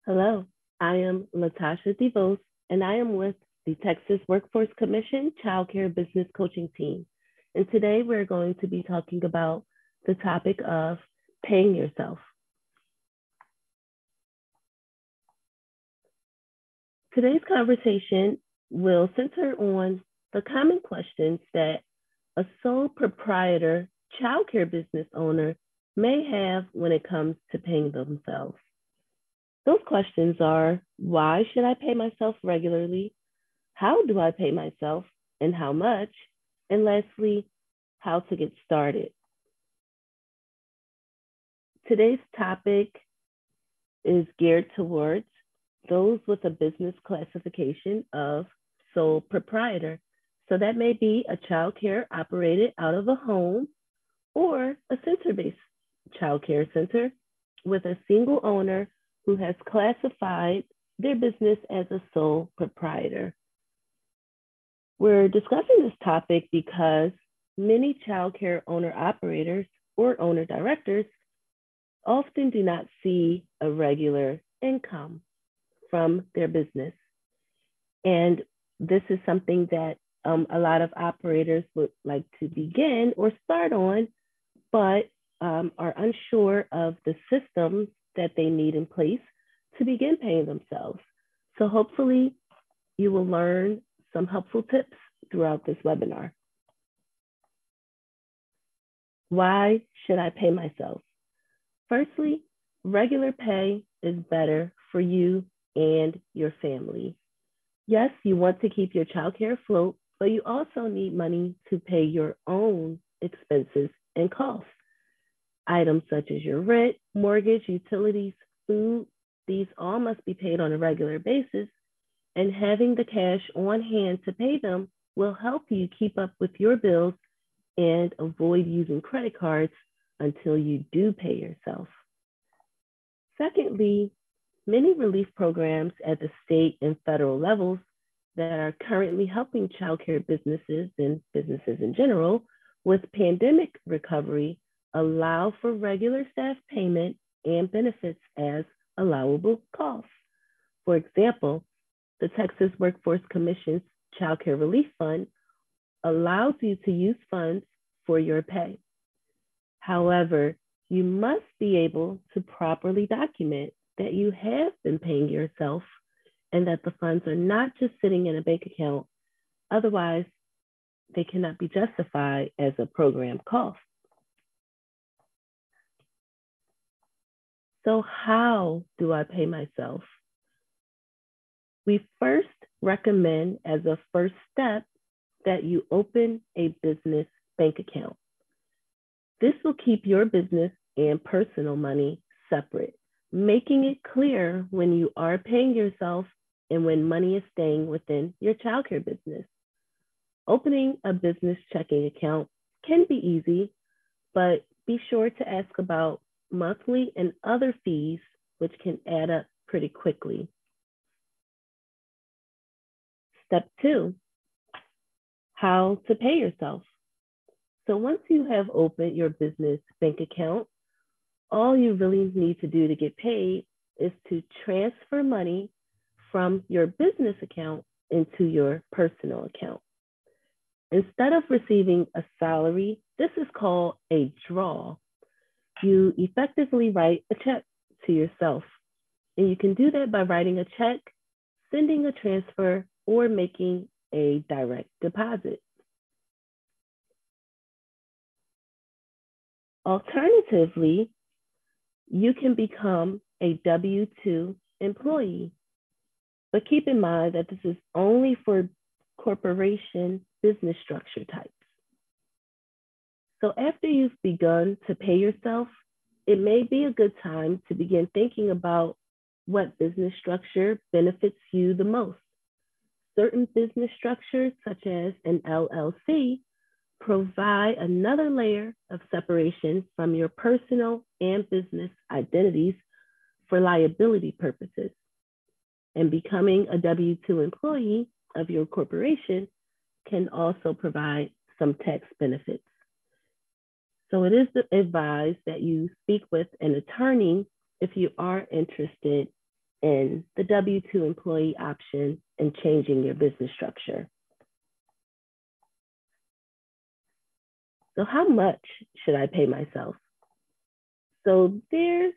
Hello, I am Latasha DeVos, and I am with the Texas Workforce Commission Child Care Business Coaching Team. And today we're going to be talking about the topic of paying yourself. Today's conversation will center on the common questions that a sole proprietor child care business owner may have when it comes to paying themselves. Those questions are, why should I pay myself regularly? How do I pay myself and how much? And lastly, how to get started. Today's topic is geared towards those with a business classification of sole proprietor. So that may be a child care operated out of a home or a center-based child care center with a single owner who has classified their business as a sole proprietor. We're discussing this topic because many child care owner operators or owner directors often do not see a regular income from their business. And this is something that a lot of operators would like to begin or start on, but are unsure of the systems that they need in place to begin paying themselves. So hopefully you will learn some helpful tips throughout this webinar. Why should I pay myself? Firstly, regular pay is better for you and your family. Yes, you want to keep your child care afloat, but you also need money to pay your own expenses and costs. Items such as your rent, mortgage, utilities, food, these all must be paid on a regular basis, and having the cash on hand to pay them will help you keep up with your bills and avoid using credit cards until you do pay yourself. Secondly, many relief programs at the state and federal levels that are currently helping childcare businesses and businesses in general with pandemic recovery allow for regular staff payment and benefits as allowable costs. For example, the Texas Workforce Commission's Child Care Relief Fund allows you to use funds for your pay. However, you must be able to properly document that you have been paying yourself and that the funds are not just sitting in a bank account. Otherwise, they cannot be justified as a program cost. So how do I pay myself? We first recommend as a first step that you open a business bank account. This will keep your business and personal money separate, making it clear when you are paying yourself and when money is staying within your childcare business. Opening a business checking account can be easy, but be sure to ask about monthly and other fees, which can add up pretty quickly. Step 2, how to pay yourself. So once you have opened your business bank account, all you really need to do to get paid is to transfer money from your business account into your personal account. Instead of receiving a salary, this is called a draw. You effectively write a check to yourself. And you can do that by writing a check, sending a transfer, or making a direct deposit. Alternatively, you can become a W-2 employee. But keep in mind that this is only for corporation business structure types. So after you've begun to pay yourself, it may be a good time to begin thinking about what business structure benefits you the most. Certain business structures, such as an LLC, provide another layer of separation from your personal and business identities for liability purposes. And becoming a W-2 employee of your corporation can also provide some tax benefits. So it is advised that you speak with an attorney if you are interested in the W-2 employee option and changing your business structure. So how much should I pay myself? So there's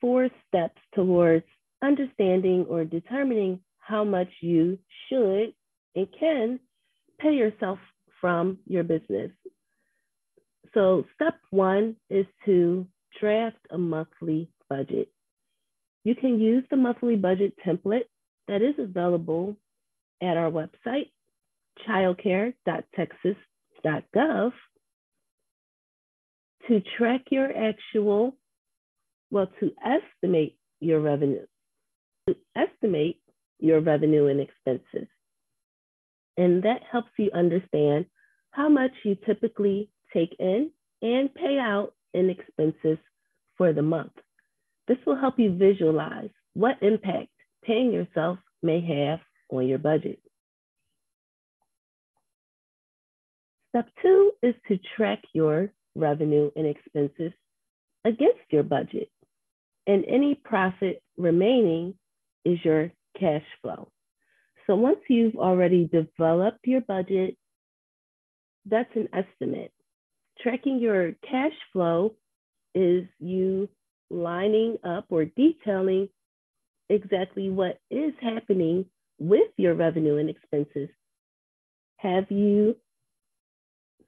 4 steps towards understanding or determining how much you should and can pay yourself from your business. So step 1 is to draft a monthly budget. You can use the monthly budget template that is available at our website, childcare.texas.gov, to track your actual, to estimate your revenue, and expenses. And that helps you understand how much you typically take in and pay out in expenses for the month. This will help you visualize what impact paying yourself may have on your budget. Step 2 is to track your revenue and expenses against your budget. And any profit remaining is your cash flow. So once you've already developed your budget, that's an estimate. Tracking your cash flow is you lining up or detailing exactly what is happening with your revenue and expenses. Have you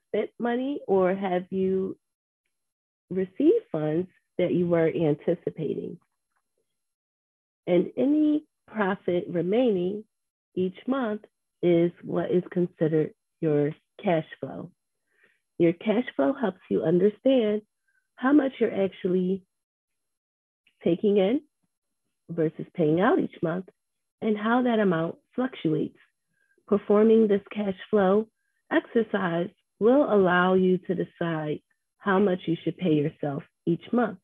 spent money or have you received funds that you were anticipating? And any profit remaining each month is what is considered your cash flow. Your cash flow helps you understand how much you're actually taking in versus paying out each month and how that amount fluctuates. Performing this cash flow exercise will allow you to decide how much you should pay yourself each month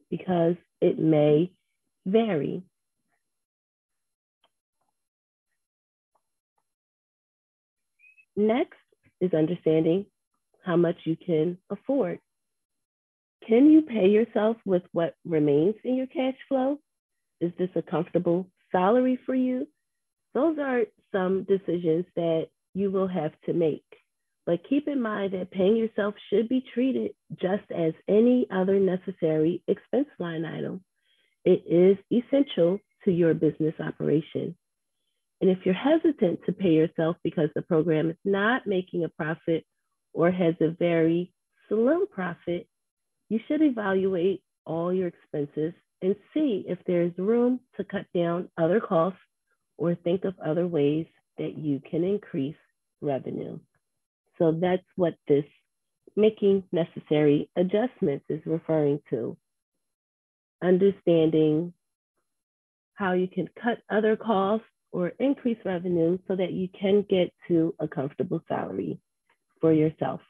because it may vary. Next is understanding how much you can afford. Can you pay yourself with what remains in your cash flow? Is this a comfortable salary for you? Those are some decisions that you will have to make. But keep in mind that paying yourself should be treated just as any other necessary expense line item. It is essential to your business operation. And if you're hesitant to pay yourself because the program is not making a profit or has a very slim profit, you should evaluate all your expenses and see if there's room to cut down other costs or think of other ways that you can increase revenue. So that's what this making necessary adjustments is referring to. Understanding how you can cut other costs or increase revenue so that you can get to a comfortable salary for yourself.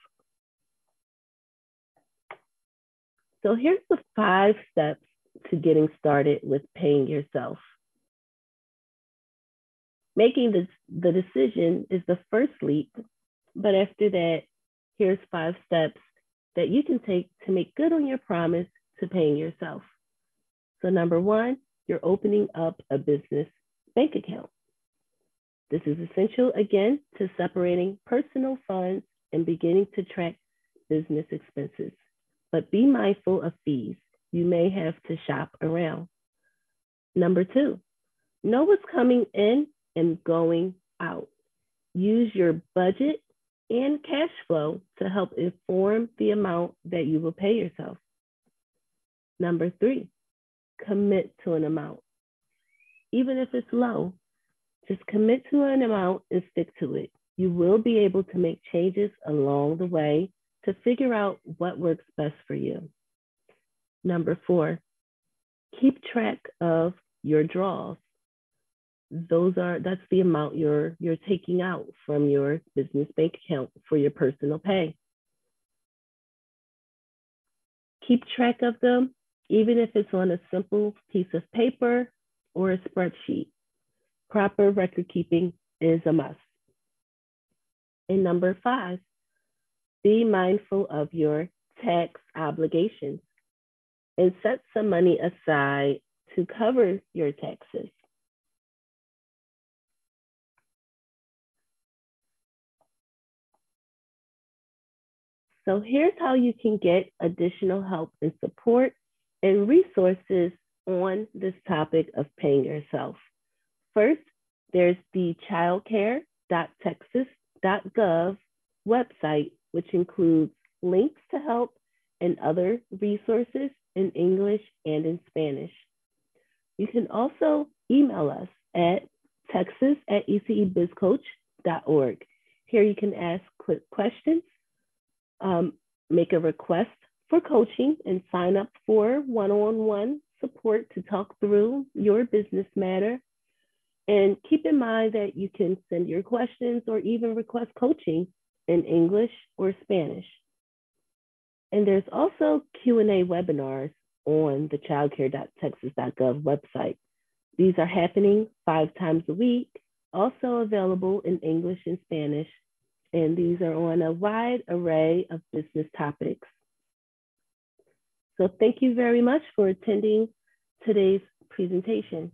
So here's the 5 steps to getting started with paying yourself. Making the decision is the first leap, but after that, here's 5 steps that you can take to make good on your promise to paying yourself. So number 1, you're opening up a business bank account. This is essential, again, to separating personal funds and beginning to track business expenses. But be mindful of fees. You may have to shop around. Number 2, know what's coming in and going out. Use your budget and cash flow to help inform the amount that you will pay yourself. Number 3, commit to an amount. Even if it's low, just commit to an amount and stick to it. You will be able to make changes along the way to figure out what works best for you. Number 4, keep track of your draws. That's the amount you're taking out from your business bank account for your personal pay. Keep track of them, even if it's on a simple piece of paper or a spreadsheet. Proper record keeping is a must. And number 5, be mindful of your tax obligations and set some money aside to cover your taxes. So here's how you can get additional help and support and resources on this topic of paying yourself. First, there's the childcare.texas.gov website, which includes links to help and other resources in English and in Spanish. You can also email us at texas@ecebizcoach.org. Here you can ask quick questions, make a request for coaching, and sign up for one-on-one support to talk through your business matter. And keep in mind that you can send your questions or even request coaching in English or Spanish. And there's also Q&A webinars on the childcare.texas.gov website. These are happening 5 times a week, also available in English and Spanish. And these are on a wide array of business topics. So thank you very much for attending today's presentation.